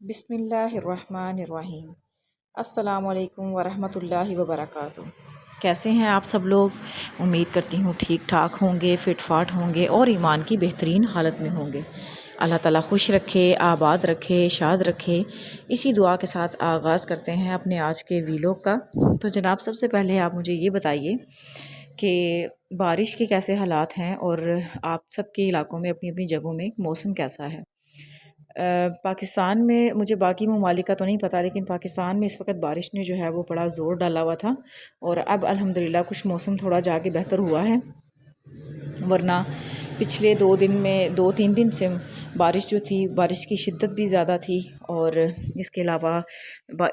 बिस्मिल्लाहिर्रहमानिर्रहीम। अस्सलामुअलैकुम वरहमतुल्लाहि वबरकातुहू। कैसे हैं आप सब लोग? उम्मीद करती हूँ ठीक ठाक होंगे, फ़िट फाट होंगे और ईमान की बेहतरीन हालत में होंगे। अल्लाह ताला खुश रखे, आबाद रखे, शाद रखे। इसी दुआ के साथ आगाज़ करते हैं अपने आज के वीलॉग का। तो जनाब, सबसे पहले आप मुझे ये बताइए कि बारिश के कैसे हालात हैं और आप सबके इलाकों में अपनी अपनी जगहों में मौसम कैसा है? पाकिस्तान में मुझे बाकी ममालिक का तो नहीं पता, लेकिन पाकिस्तान में इस वक्त बारिश ने जो है वो बड़ा ज़ोर डाला हुआ था और अब अल्हम्दुलिल्लाह कुछ मौसम थोड़ा जाके बेहतर हुआ है। वरना पिछले 2 दिन में 2-3 दिन से बारिश जो थी, बारिश की शिद्दत भी ज़्यादा थी और इसके अलावा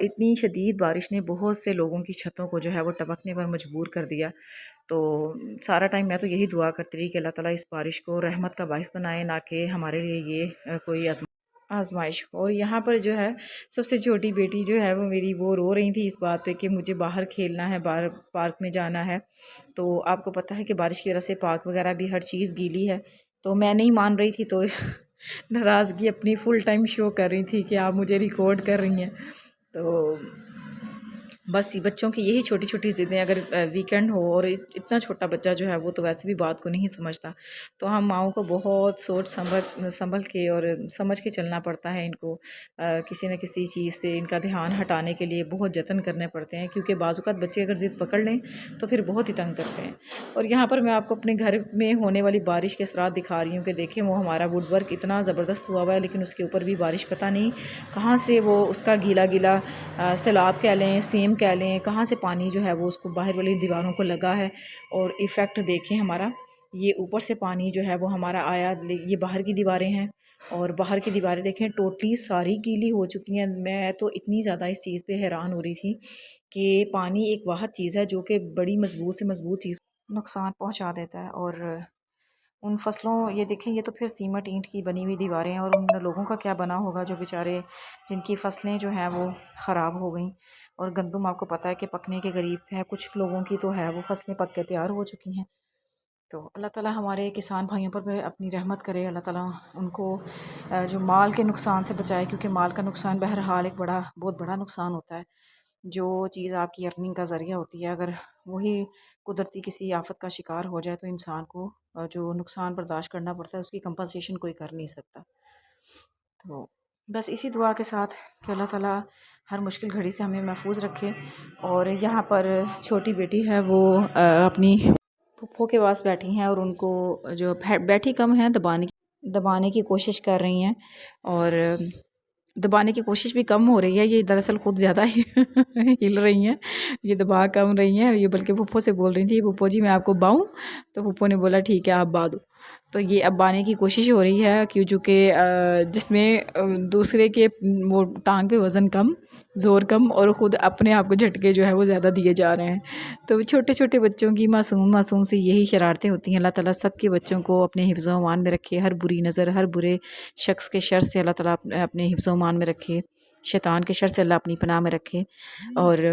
इतनी शदीद बारिश ने बहुत से लोगों की छतों को जो है वो टपकने पर मजबूर कर दिया। तो सारा टाइम मैं तो यही दुआ करती रही कि अल्लाह ताला इस बारिश को रहमत का बाइस बनाए, ना कि हमारे लिए ये कोई आजमाइश। और यहाँ पर जो है सबसे छोटी बेटी जो है वो मेरी, वो रो रही थी इस बात पे कि मुझे बाहर खेलना है, बाहर पार्क में जाना है। तो आपको पता है कि बारिश की वजह से पार्क वगैरह भी हर चीज़ गीली है। तो मैं नहीं मान रही थी, तो नाराज़गी अपनी फ़ुल टाइम शो कर रही थी कि आप मुझे रिकॉर्ड कर रही हैं। तो बस ये बच्चों की यही छोटी छोटी ज़िदें, अगर वीकेंड हो और इतना छोटा बच्चा जो है वो तो वैसे भी बात को नहीं समझता, तो हम माओं को बहुत सोच संभल के और समझ के चलना पड़ता है। इनको किसी न किसी चीज़ से इनका ध्यान हटाने के लिए बहुत जतन करने पड़ते हैं, क्योंकि बाज़ुकात बच्चे अगर ज़िद पकड़ लें तो फिर बहुत ही तंग करते हैं। और यहाँ पर मैं आपको अपने घर में होने वाली बारिश के असरात दिखा रही हूँ कि देखें, वो हमारा वुड वर्क इतना ज़बरदस्त हुआ हुआ है, लेकिन उसके ऊपर भी बारिश पता नहीं कहाँ से वो उसका गीला गीला सैलाब कह लें, सेम कह लें, कहाँ से पानी जो है वो उसको बाहर वाली दीवारों को लगा है। और इफ़ेक्ट देखें हमारा, ये ऊपर से पानी जो है वो हमारा आया, ये बाहर की दीवारें हैं और बाहर की दीवारें देखें टोटली सारी गीली हो चुकी हैं। मैं तो इतनी ज़्यादा इस चीज़ पे हैरान हो रही थी कि पानी एक वाहद चीज़ है जो कि बड़ी मजबूत से मजबूत चीज़ नुकसान पहुंचा देता है। और उन फसलों, ये देखें, ये तो फिर सीमट ईंट की बनी हुई दीवारें हैं, और उन लोगों का क्या बना होगा जो बेचारे, जिनकी फसलें जो हैं वो ख़राब हो गई। और गंदम आपको पता है कि पकने के करीब है, कुछ लोगों की तो है वो फसलें पक के तैयार हो चुकी हैं। तो अल्लाह ताला हमारे किसान भाइयों पर भी अपनी रहमत करे। अल्लाह ताला उनको जो माल के नुकसान से बचाए, क्योंकि माल का नुकसान बहरहाल एक बहुत बड़ा नुकसान होता है। जो चीज़ आपकी अर्निंग का ज़रिया होती है, अगर वही कुदरती किसी आफत का शिकार हो जाए तो इंसान को जो नुकसान बर्दाश्त करना पड़ता है उसकी कंपनसेशन कोई कर नहीं सकता। तो बस इसी दुआ के साथ कि अल्लाह ताला हर मुश्किल घड़ी से हमें महफूज रखे। और यहाँ पर छोटी बेटी है, वो अपनी फूफो के पास बैठी हैं और उनको जो बैठी कम है, दबाने की कोशिश कर रही हैं। और दबाने की कोशिश भी कम हो रही है, ये दरअसल खुद ज़्यादा ही हिल रही हैं। ये दबा कम रही हैं, ये बल्कि फूफो से बोल रही थी, फूफो जी मैं आपको बाऊँ? तो फूफो ने बोला ठीक है आप बा दो। तो ये अब बाने की कोशिश हो रही है, क्यों चूँकि जिसमें दूसरे के वो टांग पे वज़न कम, ज़ोर कम, और ख़ुद अपने आप को झटके जो है वो ज़्यादा दिए जा रहे हैं। तो छोटे छोटे बच्चों की मासूम मासूम सी यही शरारतें होती हैं। अल्लाह ताला सब के बच्चों को अपने हिफ्ज़ व अमान में रखे, हर बुरी नज़र, हर बुरे शख्स के शर से अल्लाह ताला अपने हिफ्ज़ व अमान में रखे, शैतान के शर से अल्लाह अपनी पनाह में रखे। और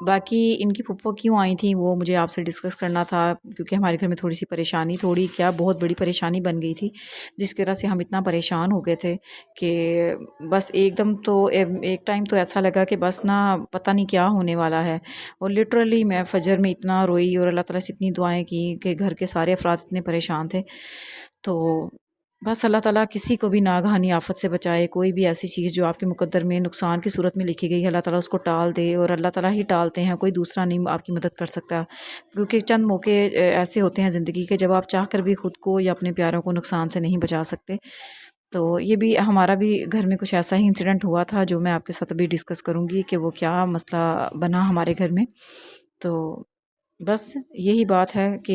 बाकी इनकी फूफो क्यों आई थी वो मुझे आपसे डिस्कस करना था, क्योंकि हमारे घर में थोड़ी सी परेशानी, थोड़ी क्या बहुत बड़ी परेशानी बन गई थी, जिसकी वजह से हम इतना परेशान हो गए थे कि बस एकदम तो एक टाइम तो ऐसा लगा कि बस ना पता नहीं क्या होने वाला है। और लिटरली मैं फजर में इतना रोई और अल्लाह ताला से इतनी दुआएं की कि घर के सारे अफराद इतने परेशान थे। तो बस अल्लाह ताला किसी को भी नागहानी आफत से बचाए। कोई भी ऐसी चीज़ जो आपके मुकद्दर में नुकसान की सूरत में लिखी गई है, अल्लाह ताला उसको टाल दे, और अल्लाह ताला ही टालते हैं, कोई दूसरा नहीं आपकी मदद कर सकता। क्योंकि चंद मौके ऐसे होते हैं ज़िंदगी के जब आप चाह कर भी ख़ुद को या अपने प्यारों को नुकसान से नहीं बचा सकते। तो ये भी हमारा भी घर में कुछ ऐसा ही इंसिडेंट हुआ था, जो मैं आपके साथ अभी डिस्कस करूँगी कि वो क्या मसला बना हमारे घर में। तो बस यही बात है कि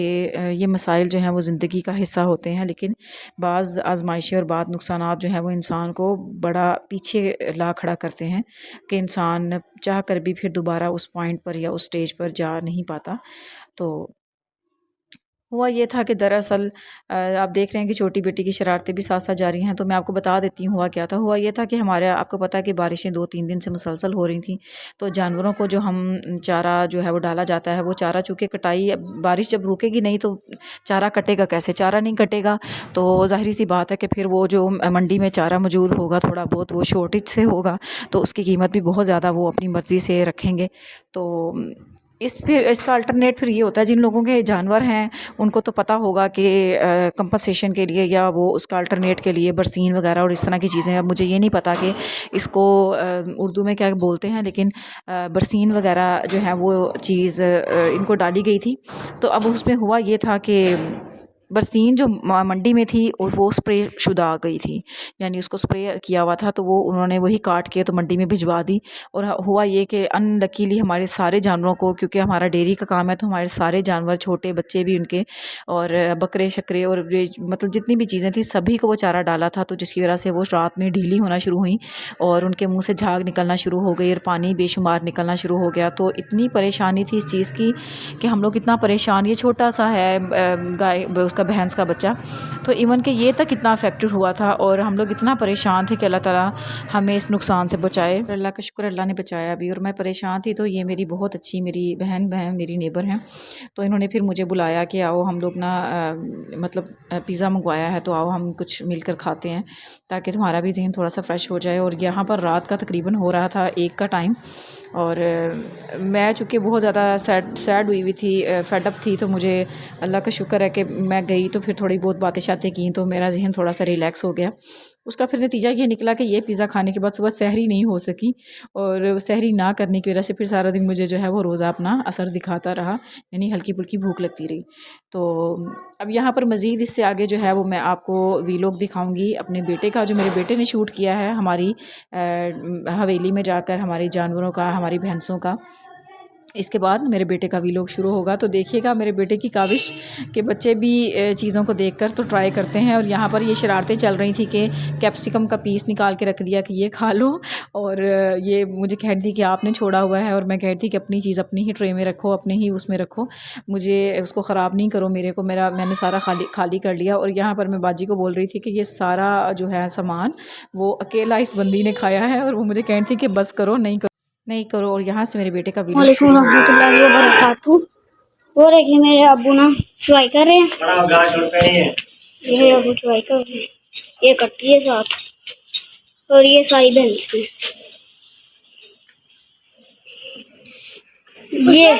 ये मसाइल जो हैं वो ज़िंदगी का हिस्सा होते हैं, लेकिन बाज़ आजमाइशें और बाद नुकसानात जो हैं वो इंसान को बड़ा पीछे ला खड़ा करते हैं कि इंसान चाह कर भी फिर दोबारा उस पॉइंट पर या उस स्टेज पर जा नहीं पाता। तो हुआ ये था कि दरअसल आप देख रहे हैं कि छोटी बेटी की शरारतें भी साथ साथ जारी हैं, तो मैं आपको बता देती हूँ हुआ क्या था। हुआ ये था कि हमारे आपको पता है कि बारिशें 2-3 दिन से मुसलसल हो रही थी, तो जानवरों को जो हम चारा जो है वो डाला जाता है, वो चारा चूँकि कटाई अब बारिश जब रुकेगी नहीं तो चारा कटेगा कैसे? चारा नहीं कटेगा तो ज़ाहिर-सी बात है कि फिर वो जो मंडी में चारा मौजूद होगा थोड़ा बहुत वो शॉर्टेज से होगा, तो उसकी कीमत भी बहुत ज़्यादा वो अपनी मर्ज़ी से रखेंगे। तो फिर इसका अल्टरनेट फिर ये होता है जिन लोगों के जानवर हैं उनको तो पता होगा कि कंपनसेशन के लिए या वो उसका अल्टरनेट के लिए बरसीन वगैरह और इस तरह की चीज़ें, अब मुझे ये नहीं पता कि इसको उर्दू में क्या बोलते हैं, लेकिन बरसीन वगैरह जो है वो चीज़ इनको डाली गई थी। तो अब उसमें हुआ ये था कि बरसीन जो मंडी में थी और वो स्प्रे शुदा आ गई थी, यानी उसको स्प्रे किया हुआ था, तो वो उन्होंने वही काट के तो मंडी में भिजवा दी। और हुआ ये कि अनलकीली हमारे सारे जानवरों को, क्योंकि हमारा डेयरी का काम है, तो हमारे सारे जानवर छोटे बच्चे भी उनके और बकरे शकरे और ये मतलब जितनी भी चीज़ें थी सभी को वो चारा डाला था, तो जिसकी वजह से वो रात में ढीली होना शुरू हुई और उनके मुंह से झाग निकलना शुरू हो गई और पानी बेशुमार निकलना शुरू हो गया। तो इतनी परेशानी थी इस चीज़ की कि हम लोग इतना परेशान, ये छोटा सा है गाय उसका भैंस का बच्चा, तो इवन कि ये तक कितना अफेक्टेड हुआ था और हम लोग इतना परेशान थे कि अल्लाह ताला हमें इस नुकसान से बचाए। अल्लाह का शुक्र, अल्लाह ने बचाया भी। और मैं परेशान थी तो ये मेरी बहुत अच्छी मेरी बहन मेरी नेबर हैं, तो इन्होंने फिर मुझे बुलाया कि आओ हम लोग ना मतलब पिज़्ज़ा मंगवाया है तो आओ हम कुछ मिलकर खाते हैं ताकि तुम्हारा भी ज़हन थोड़ा सा फ्रेश हो जाए। और यहाँ पर रात का तकरीबन हो रहा था 1 का टाइम और मैं चूँकि बहुत ज़्यादा सैड हुई हुई थी, फेड अप थी, तो मुझे अल्लाह का शुक्र है कि मैं गई तो फिर थोड़ी बहुत बातें शातें की तो मेरा ज़हन थोड़ा सा रिलैक्स हो गया। उसका फिर नतीजा ये निकला कि ये पिज़्ज़ा खाने के बाद सुबह सहरी नहीं हो सकी और सहरी ना करने की वजह से फिर सारा दिन मुझे जो है वो रोज़ा अपना असर दिखाता रहा, यानी हल्की फुल्की भूख लगती रही। तो अब यहाँ पर मज़ीद इससे आगे जो है वो मैं आपको वीलॉग दिखाऊंगी अपने बेटे का, जो मेरे बेटे ने शूट किया है हमारी हवेली में जाकर, हमारे जानवरों का, हमारी भैंसों का। इसके बाद मेरे बेटे का वीलॉग शुरू होगा, तो देखिएगा मेरे बेटे की काविश के बच्चे भी चीज़ों को देखकर तो ट्राई करते हैं। और यहाँ पर ये शरारतें चल रही थी कि कैप्सिकम का पीस निकाल के रख दिया कि ये खा लो, और ये मुझे कह रही थी कि आपने छोड़ा हुआ है, और मैं कह रही थी कि अपनी चीज़ अपनी ही ट्रे में रखो, अपने ही उसमें रखो, मुझे उसको ख़राब नहीं करो, मेरे को मैंने सारा खाली कर लिया। और यहाँ पर मैं बाजी को बोल रही थी कि ये सारा जो है सामान वो अकेला इस बंदी ने खाया है, और वो मुझे कह रही थी कि बस करो, नहीं करो। और यहाँ से मेरे बेटे का वीडियो शुरू हो गया। वो देखिए मेरे अब्बू ना चुराई कर रहे हैं, मेरे अब्बू चुराई कर रहे हैं, ये कट्टी है साथ और ये सारी भैंस है। ये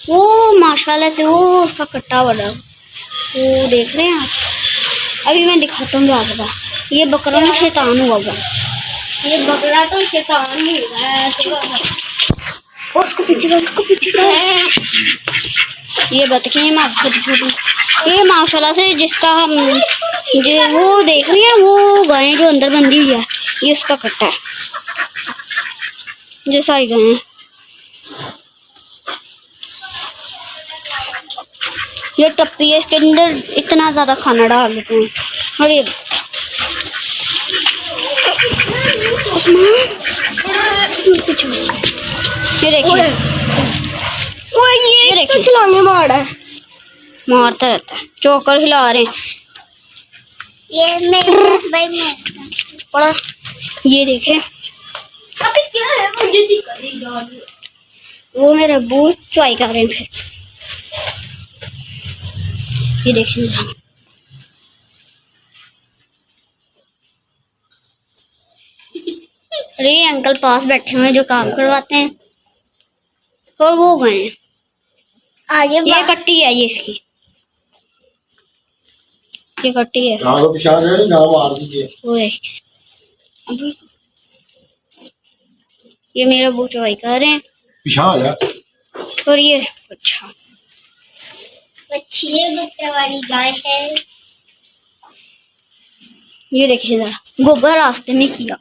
वो माशाल्लाह से वो उसका कट्टा बड़ा, वो देख रहे हैं आप। अभी मैं दिखाता हूँ आपका, ये बकरा ना शैतान हुआ हुआ, ये बकरा तो शैतान ही है। उसको पीछे कर ये बतखें माँ छोटी छोटी, ये माशाल्लाह से जिसका हम वो देख रही है, वो गाय जो अंदर बंधी हुई है, ये उसका कट्टा है, जो सारी गाय हैं। ये टप्पी है, इसके अंदर इतना ज्यादा खाना डाल देते हैं। और ये देखिए, ये देखिए चलाने मारता रहता है, चौकर हिला रहे हैं। ये देखे वो मेरे अब्बू चुआई कर रहे हैं। फिर ये देखिए अरे अंकल पास बैठे हुए हैं जो काम करवाते हैं, और वो गए आगे। ये कट्टी है, ये इसकी ये कट्टी है। वो अभी ये मेरा वो चुवाई कर रहे हैं, और ये अच्छा गुप्ता वाली गाय है। ये देखिए जरा गोबर रास्ते में किया।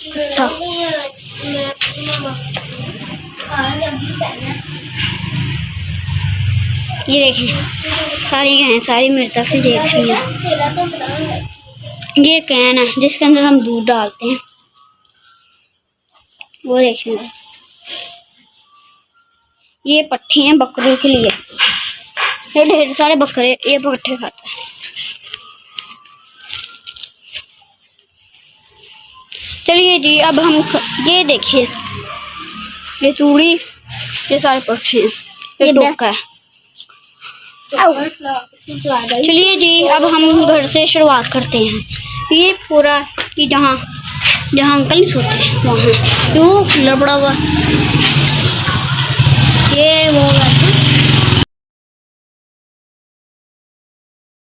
कट्ठा। ये देखें सारी गायें सारी मेरी तरफ ही देख रही हैं। ये कैन है जिसके अंदर हम दूध डालते हैं, वो देखें। ये पट्ठे हैं बकरों के लिए, ये ढेर सारे बकरे ये पट्ठे खाते हैं। चलिए जी अब हम ये देखिए, ये तूड़ी, ये सारे पट्ठे हैं, ये टोका है। चलिए जी अब हम घर से शुरुआत करते हैं। ये पूरा कि जहाँ जहाँ अंकल नहीं सोते वहाँ वो खुला पड़ा हुआ, ये वो वैसे